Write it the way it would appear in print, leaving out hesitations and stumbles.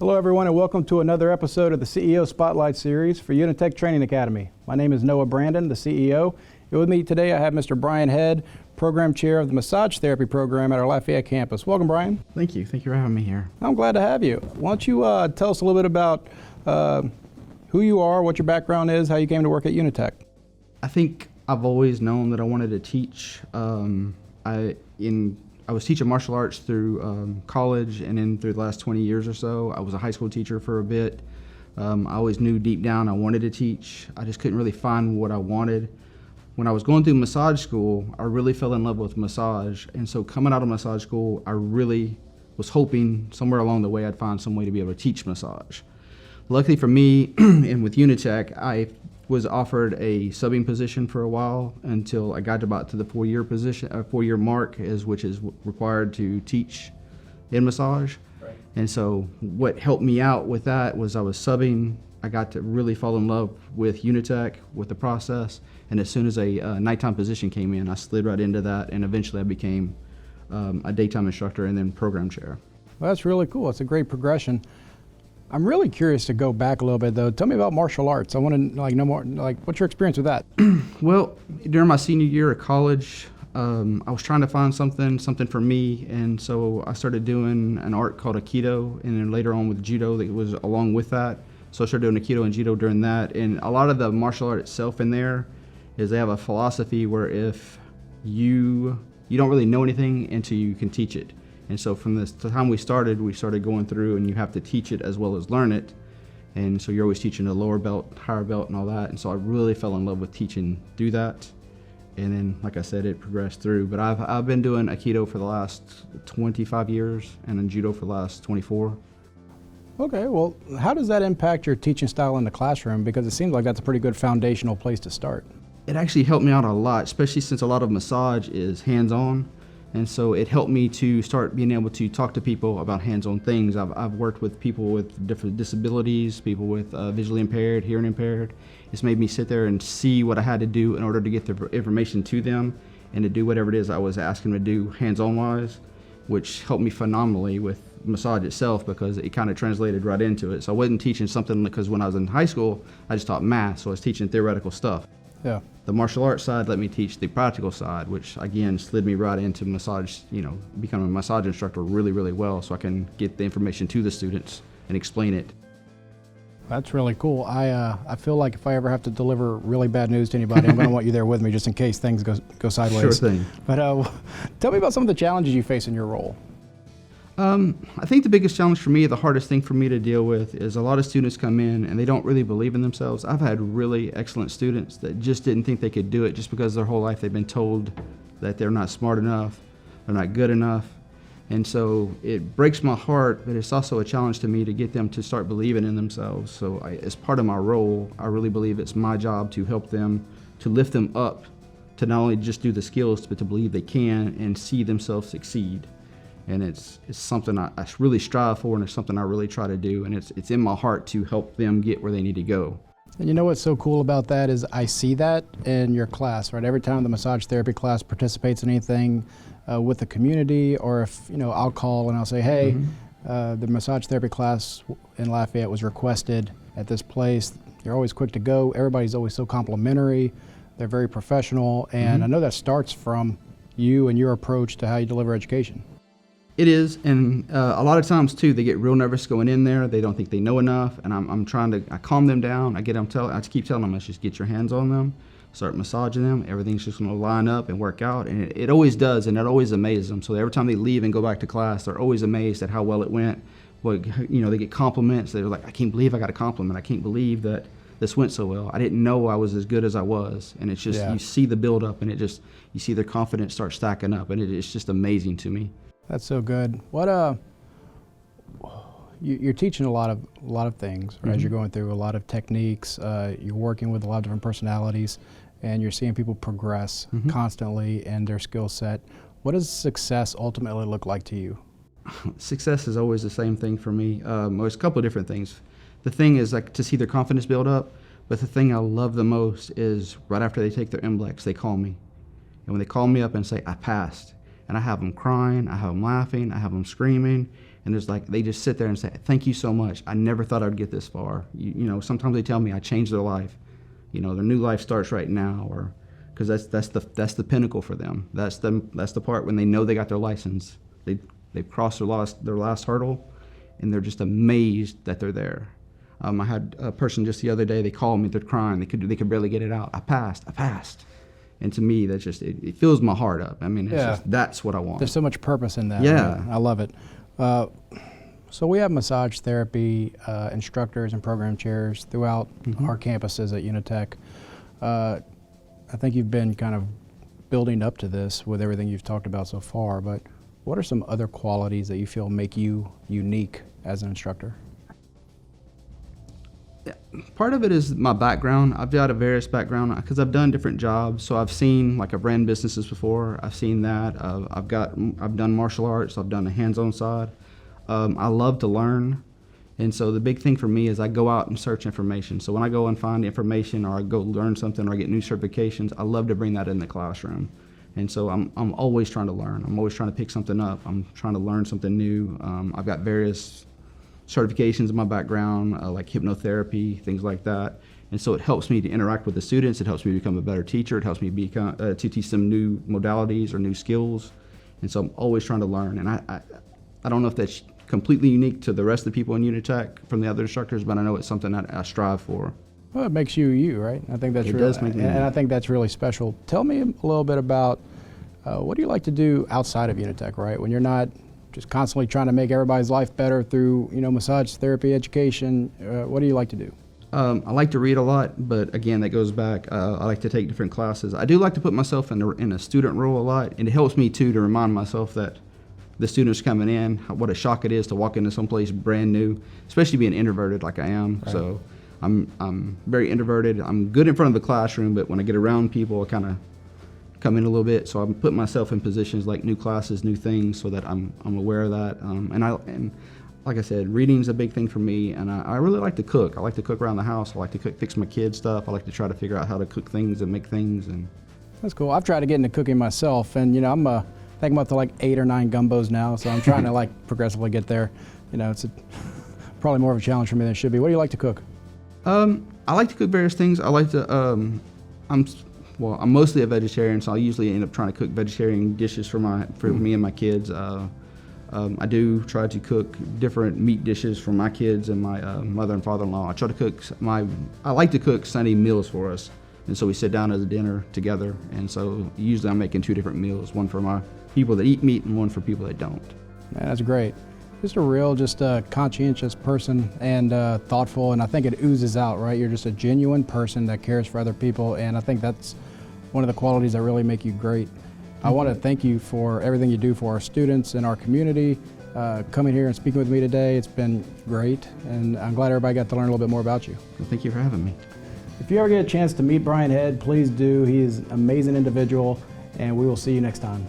Hello everyone and welcome to another episode of the CEO Spotlight Series for Unitech Training Academy. My name is Noah Brandon, the CEO. And with me today I have Mr. Brian Head, Program Chair of the Massage Therapy Program at our Lafayette campus. Welcome, Brian. Thank you. Thank you for having me here. I'm glad to have you. Why don't you tell us a little bit about who you are, what your background is, how you came to work at Unitech. I think I've always known that I wanted to teach. I was teaching martial arts through college, and then through the last 20 years or so, I was a high school teacher for a bit. I always knew deep down I wanted to teach. I just couldn't really find what I wanted. When I was going through massage school, I really fell in love with massage, and so coming out of massage school, I really was hoping somewhere along the way I'd find some way to be able to teach massage. Luckily for me, and with Unitech, I was offered a subbing position for a while until I got about to the 4-year mark, which is required to teach in massage. Right. And so what helped me out with that was I was subbing. I got to really fall in love with Unitech, with the process, and as soon as a nighttime position came in, I slid right into that, and eventually I became a daytime instructor and then program chair. Well, that's really cool. It's a great progression. I'm really curious to go back a little bit though. Tell me about martial arts. I want to know more, what's your experience with that? Well, during my senior year of college, I was trying to find something for me, and so I started doing an art called Aikido, and then later on with Judo that was along with that. So I started doing Aikido and Judo during that, and a lot of the martial art itself in there is they have a philosophy where if you don't really know anything until you can teach it. And so from the time we started going through, and you have to teach it as well as learn it. And so you're always teaching a lower belt, higher belt, and all that. And so I really fell in love with teaching do that. And then, like I said, it progressed through. But I've been doing Aikido for the last 25 years and then Judo for the last 24. Okay, well, how does that impact your teaching style in the classroom? Because it seems like that's a pretty good foundational place to start. It actually helped me out a lot, especially since a lot of massage is hands-on. And so it helped me to start being able to talk to people about hands-on things. I've worked with people with different disabilities, people with visually impaired, hearing impaired. It's made me sit there and see what I had to do in order to get the information to them and to do whatever it is I was asking them to do hands-on wise, which helped me phenomenally with massage itself because it kind of translated right into it. So I wasn't teaching something because when I was in high school, I just taught math, so I was teaching theoretical stuff. Yeah. The martial arts side let me teach the practical side, which again slid me right into massage, becoming a massage instructor really, really well, so I can get the information to the students and explain it. That's really cool. I feel like if I ever have to deliver really bad news to anybody, I'm going to want you there with me just in case things go sideways. Sure thing. But tell me about some of the challenges you face in your role. I think the biggest challenge for me, the hardest thing for me to deal with, is a lot of students come in and they don't really believe in themselves. I've had really excellent students that just didn't think they could do it just because their whole life they've been told that they're not smart enough, they're not good enough. And so it breaks my heart, but it's also a challenge to me to get them to start believing in themselves. So as part of my role, I really believe it's my job to help them, to lift them up, to not only just do the skills, but to believe they can and see themselves succeed. And it's something I really strive for, and it's something I really try to do, and it's in my heart to help them get where they need to go. And you know what's so cool about that is I see that in your class, right? Every time the massage therapy class participates in anything with the community, or if, I'll call and I'll say, hey, the massage therapy class in Lafayette was requested at this place. They're always quick to go. Everybody's always so complimentary. They're very professional, and I know that starts from you and your approach to how you deliver education. It is, and a lot of times too, they get real nervous going in there. They don't think they know enough, and I'm trying to calm them down. I keep telling them, let's just get your hands on them, start massaging them. Everything's just going to line up and work out, and it always does, and it always amazes them. So every time they leave and go back to class, they're always amazed at how well it went. They get compliments. They're like, I can't believe I got a compliment. I can't believe that this went so well. I didn't know I was as good as I was, and it's just You see the build up, and you see their confidence start stacking up, and it's just amazing to me. That's so good. What you're teaching a lot of things, right? As you're going through a lot of techniques, you're working with a lot of different personalities, and you're seeing people progress constantly in their skill set. What does success ultimately look like to you? Success is always the same thing for me. There's a couple of different things. The thing is like to see their confidence build up, but the thing I love the most is right after they take their MBLEX, they call me. And when they call me up and say, I passed, and I have them crying, I have them laughing, I have them screaming, and it's like they just sit there and say, "Thank you so much. I never thought I'd get this far." You know, sometimes they tell me I changed their life. You know, their new life starts right now, or because that's the pinnacle for them. That's the part when they know they got their license. They've crossed their last hurdle, and they're just amazed that they're there. I had a person just the other day. They called me. They're crying. They could barely get it out. I passed. And to me, that's just it fills my heart up. I mean, that's what I want. There's so much purpose in that. Yeah. Right? I love it. So we have massage therapy instructors and program chairs throughout our campuses at Unitech. I think you've been kind of building up to this with everything you've talked about so far, but what are some other qualities that you feel make you unique as an instructor? Part of it is my background. I've got a various background because I've done different jobs. So I've seen, like, I've ran businesses before. I've seen that. I've done martial arts. I've done the hands-on side. I love to learn. And so the big thing for me is I go out and search information. So when I go and find information, or I go learn something, or I get new certifications, I love to bring that in the classroom. And so I'm always trying to learn. I'm always trying to pick something up. I'm trying to learn something new. I've got various certifications in my background, like hypnotherapy, things like that. And so it helps me to interact with the students. It helps me become a better teacher. It helps me to teach them new modalities or new skills. And so I'm always trying to learn. And I don't know if that's completely unique to the rest of the people in Unitech from the other instructors, but I know it's something that I strive for. Well, it makes you you, right? I think that's It really, does make me and you. I think that's really special. Tell me a little bit about what do you like to do outside of Unitech, right? When you're not just constantly trying to make everybody's life better through, massage therapy education, what do you like to do? I like to read a lot, but again, that goes back. I like to take different classes. I do like to put myself in a student role a lot, and it helps me too to remind myself that the students coming in, what a shock it is to walk into someplace brand new, especially being introverted like I am. Right. So I'm very introverted. I'm good in front of the classroom, but when I get around people, I kind of come in a little bit. So I'm putting myself in positions like new classes, new things, so that I'm aware of that. And like I said, reading's a big thing for me, and I really like to cook. I like to cook around the house. I like to fix my kids' stuff. I like to try to figure out how to cook things and make things. And that's cool. I've tried to get into cooking myself, and I think I'm up to like 8 or 9 gumbos now, so I'm trying to like progressively get there. It's probably more of a challenge for me than it should be. What do you like to cook? I like to cook various things. I like to. I'm mostly a vegetarian, so I usually end up trying to cook vegetarian dishes for me and my kids. I do try to cook different meat dishes for my kids and my mother and father-in-law. I like to cook Sunday meals for us, and so we sit down as a dinner together. And so usually I'm making 2 different meals, one for my people that eat meat and one for people that don't. Man, that's great. Just a conscientious person and thoughtful, and I think it oozes out, right? You're just a genuine person that cares for other people, and I think that's one of the qualities that really make you great. I want to thank you for everything you do for our students and our community. Coming here and speaking with me today, it's been great, and I'm glad everybody got to learn a little bit more about you. Well, thank you for having me. If you ever get a chance to meet Brian Head, please do. He is an amazing individual, and we will see you next time.